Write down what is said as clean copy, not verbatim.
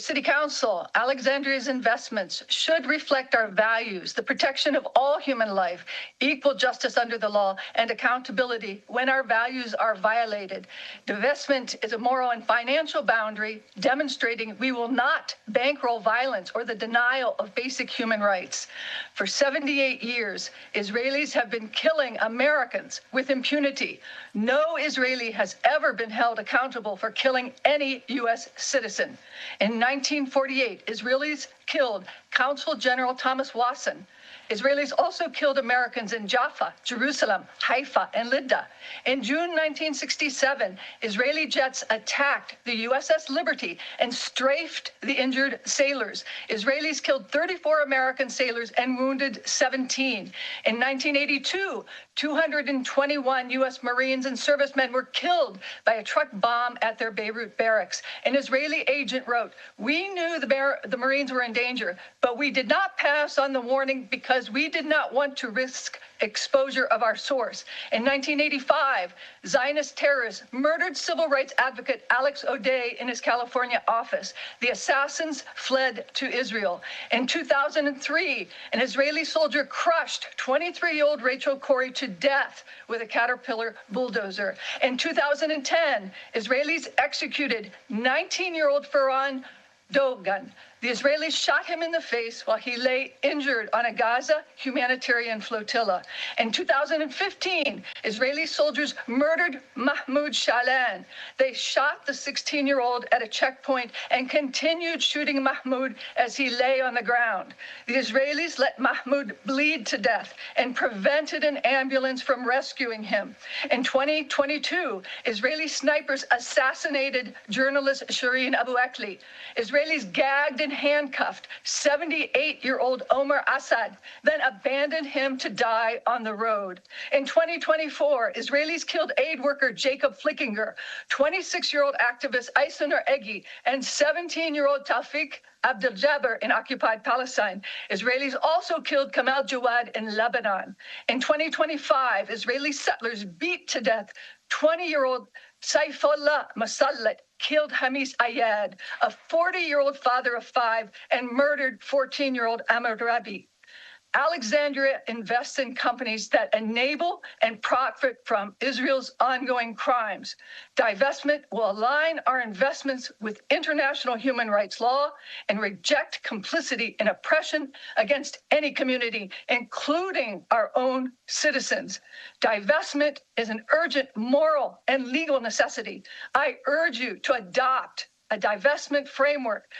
City Council, Alexandria's investments should reflect our values, the protection of all human life, equal justice under the law, and accountability when our values are violated. Divestment is a moral and financial boundary demonstrating we will not bankroll violence or the denial of basic human rights. For 78 years, Israelis have been killing Americans with impunity. No Israeli has ever been held accountable for killing any U.S. citizen. In 1948, Israelis killed Consul General Thomas Wasson. Israelis also killed Americans in Jaffa, Jerusalem, Haifa, and Lydda. In June 1967, Israeli jets attacked the USS Liberty and strafed the injured sailors. Israelis killed 34 American sailors and wounded 17. In 1982, 221 U.S. Marines and servicemen were killed by a truck bomb at their Beirut barracks. An Israeli agent wrote, "We knew the Marines were in danger, but we did not pass on the warning because we did not want to risk exposure of our source." In 1985, Zionist terrorists murdered civil rights advocate Alex O'Day in his California office. The assassins fled to Israel. In 2003, an Israeli soldier crushed 23-year-old Rachel Corrie to death with a Caterpillar bulldozer. In 2010, Israelis executed 19-year-old Ferran Dogan. The Israelis shot him in the face while he lay injured on a Gaza humanitarian flotilla. In 2015, Israeli soldiers murdered Mahmoud Shalan. They shot the 16-year-old at a checkpoint and continued shooting Mahmoud as he lay on the ground. The Israelis let Mahmoud bleed to death and prevented an ambulance from rescuing him. In 2022, Israeli snipers assassinated journalist Shireen Abu Akleh. Israelis gagged and handcuffed 78-year-old Omar Assad, then abandoned him to die on the road. In 2024, Israelis killed aid worker Jacob Flickinger, 26-year-old activist Aysenur Egi, and 17-year-old Tawfiq Abdel-Jabbar in occupied Palestine. Israelis also killed Kamal Jawad in Lebanon. In 2025, Israeli settlers beat to death 20-year-old Saifullah Masallat, killed Hamis Ayad, a 40-year-old father of 5, and murdered 14-year-old Amr Rabi. Alexandria invests in companies that enable and profit from Israel's ongoing crimes. Divestment will align our investments with international human rights law and reject complicity in oppression against any community, including our own citizens. Divestment is an urgent moral and legal necessity. I urge you to adopt a divestment framework